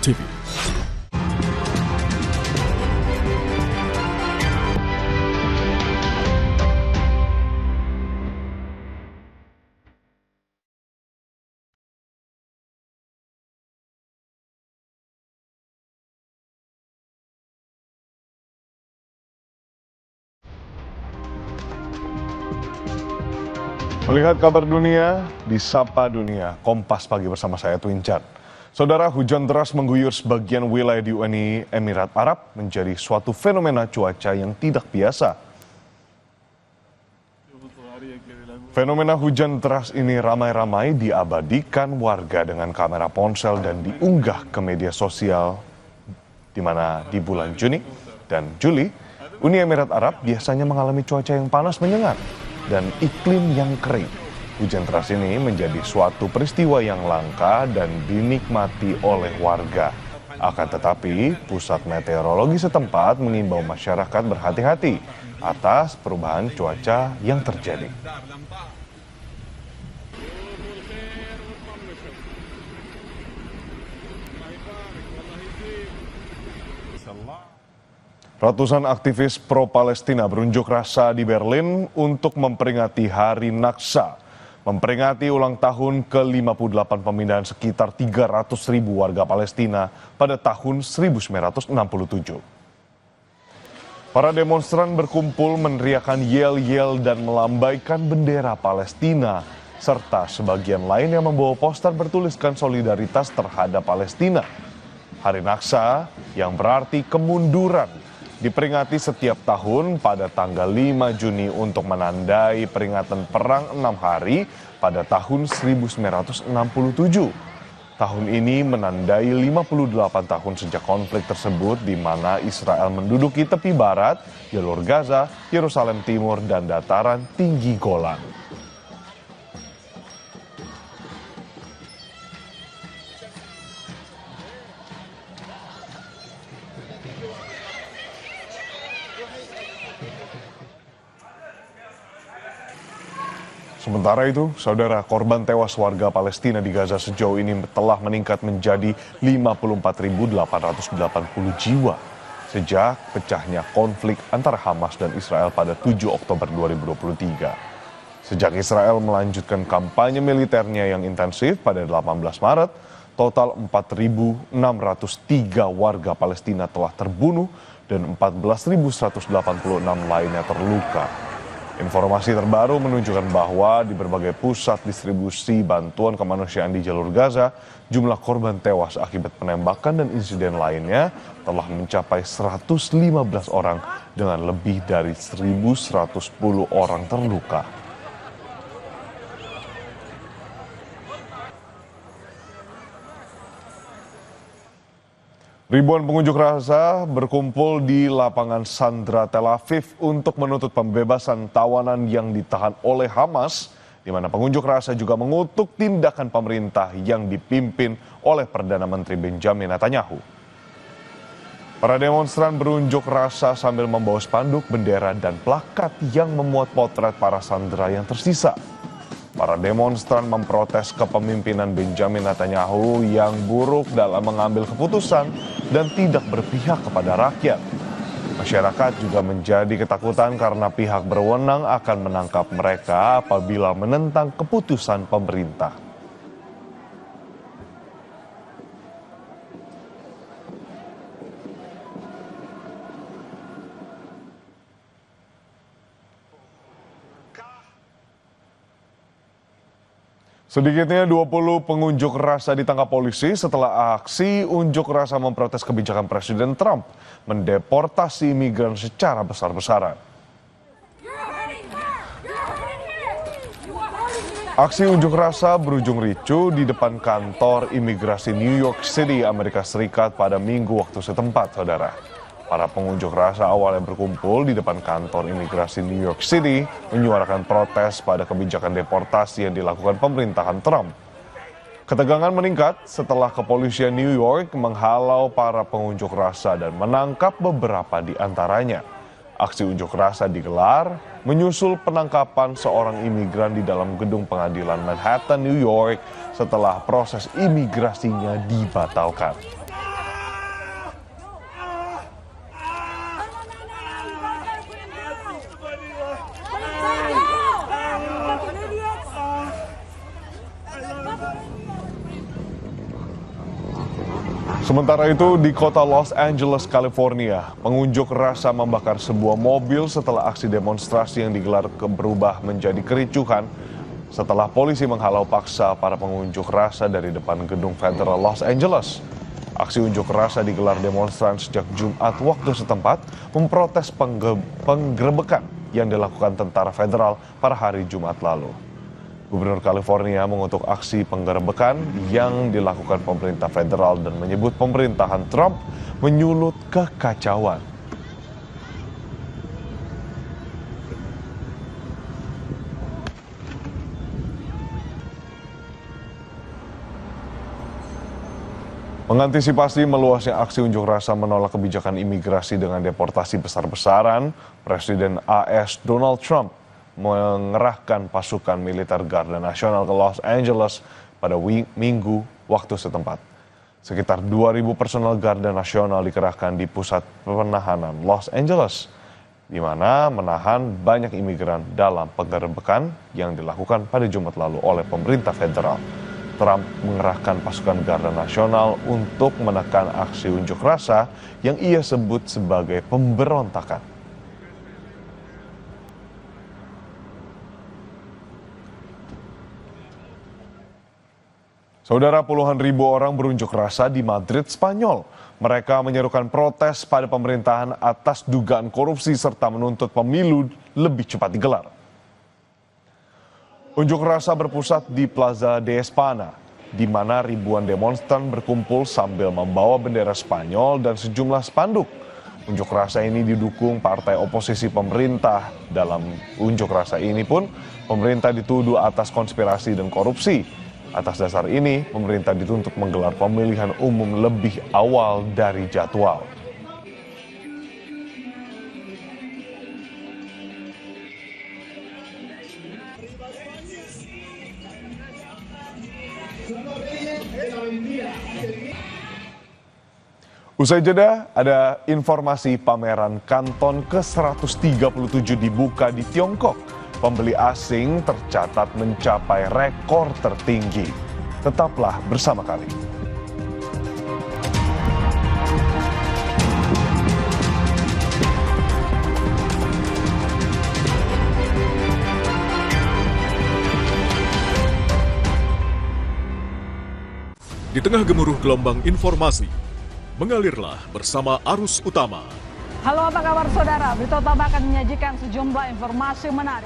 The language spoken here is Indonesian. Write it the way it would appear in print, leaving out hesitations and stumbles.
TV. Melihat kabar dunia di Sapa Dunia, Kompas Pagi bersama saya Twin Chan. Saudara, hujan deras mengguyur sebagian wilayah di Uni Emirat Arab menjadi suatu fenomena cuaca yang tidak biasa. Fenomena hujan deras ini ramai-ramai diabadikan warga dengan kamera ponsel dan diunggah ke media sosial, di mana di bulan Juni dan Juli, Uni Emirat Arab biasanya mengalami cuaca yang panas menyengat dan iklim yang kering. Hujan deras ini menjadi suatu peristiwa yang langka dan dinikmati oleh warga. Akan tetapi, pusat meteorologi setempat mengimbau masyarakat berhati-hati atas perubahan cuaca yang terjadi. Ratusan aktivis pro-Palestina berunjuk rasa di Berlin untuk memperingati Hari Naksa, memperingati ulang tahun ke-58 pemindahan sekitar 300.000 warga Palestina pada tahun 1967. Para demonstran berkumpul meneriakan yel-yel dan melambaikan bendera Palestina, serta sebagian lain yang membawa poster bertuliskan solidaritas terhadap Palestina. Hari Naksa yang berarti kemunduran diperingati setiap tahun pada tanggal 5 Juni untuk menandai peringatan Perang 6 Hari pada tahun 1967. Tahun ini menandai 58 tahun sejak konflik tersebut, di mana Israel menduduki tepi barat, jalur Gaza, Yerusalem Timur, dan dataran tinggi Golan. Sementara itu, saudara, korban tewas warga Palestina di Gaza sejauh ini telah meningkat menjadi 54.880 jiwa sejak pecahnya konflik antara Hamas dan Israel pada 7 Oktober 2023. Sejak Israel melanjutkan kampanye militernya yang intensif pada 18 Maret, total 4.603 warga Palestina telah terbunuh dan 14.186 lainnya terluka. Informasi terbaru menunjukkan bahwa di berbagai pusat distribusi bantuan kemanusiaan di jalur Gaza, jumlah korban tewas akibat penembakan dan insiden lainnya telah mencapai 115 orang dengan lebih dari 1.110 orang terluka. Ribuan pengunjuk rasa berkumpul di lapangan Sandra Tel Aviv untuk menuntut pembebasan tawanan yang ditahan oleh Hamas, di mana pengunjuk rasa juga mengutuk tindakan pemerintah yang dipimpin oleh Perdana Menteri Benjamin Netanyahu. Para demonstran berunjuk rasa sambil membawa spanduk, bendera, dan plakat yang memuat potret para sandera yang tersisa. Para demonstran memprotes kepemimpinan Benjamin Netanyahu yang buruk dalam mengambil keputusan dan tidak berpihak kepada rakyat. Masyarakat juga menjadi ketakutan karena pihak berwenang akan menangkap mereka apabila menentang keputusan pemerintah. Sedikitnya 20 pengunjuk rasa ditangkap polisi setelah aksi unjuk rasa memprotes kebijakan Presiden Trump mendeportasi imigran secara besar-besaran. Aksi unjuk rasa berujung ricu di depan kantor imigrasi New York City, Amerika Serikat pada Minggu waktu setempat, saudara. Para pengunjuk rasa awalnya berkumpul di depan kantor imigrasi New York City menyuarakan protes pada kebijakan deportasi yang dilakukan pemerintahan Trump. Ketegangan meningkat setelah kepolisian New York menghalau para pengunjuk rasa dan menangkap beberapa di antaranya. Aksi unjuk rasa digelar menyusul penangkapan seorang imigran di dalam gedung pengadilan Manhattan, New York setelah proses imigrasinya dibatalkan. Sementara itu di kota Los Angeles, California, pengunjuk rasa membakar sebuah mobil setelah aksi demonstrasi yang digelar berubah menjadi kericuhan setelah polisi menghalau paksa para pengunjuk rasa dari depan gedung federal Los Angeles. Aksi unjuk rasa digelar demonstran sejak Jumat waktu setempat memprotes penggerebekan yang dilakukan tentara federal pada hari Jumat lalu. Gubernur California mengutuk aksi penggerebekan yang dilakukan pemerintah federal dan menyebut pemerintahan Trump menyulut kekacauan. Mengantisipasi meluasnya aksi unjuk rasa menolak kebijakan imigrasi dengan deportasi besar-besaran, Presiden AS Donald Trump mengerahkan pasukan militer Garda Nasional ke Los Angeles pada Minggu waktu setempat. Sekitar 2.000 personel Garda Nasional dikerahkan di pusat penahanan Los Angeles, di mana menahan banyak imigran dalam penggerebekan yang dilakukan pada Jumat lalu oleh pemerintah federal. Trump mengerahkan pasukan Garda Nasional untuk menekan aksi unjuk rasa yang ia sebut sebagai pemberontakan. Saudara, puluhan ribu orang berunjuk rasa di Madrid, Spanyol. Mereka menyerukan protes pada pemerintahan atas dugaan korupsi serta menuntut pemilu lebih cepat digelar. Unjuk rasa berpusat di Plaza de España, di mana ribuan demonstran berkumpul sambil membawa bendera Spanyol dan sejumlah spanduk. Unjuk rasa ini didukung partai oposisi pemerintah. Dalam unjuk rasa ini pun, pemerintah dituduh atas konspirasi dan korupsi. Atas dasar ini, pemerintah dituntut menggelar pemilihan umum lebih awal dari jadwal. Usai jeda, ada informasi pameran Kanton ke-137 dibuka di Tiongkok. Pembeli asing tercatat mencapai rekor tertinggi. Tetaplah bersama kami. Di tengah gemuruh gelombang informasi, mengalirlah bersama arus utama. Halo, apa kabar saudara? Berita utama akan menyajikan sejumlah informasi menarik.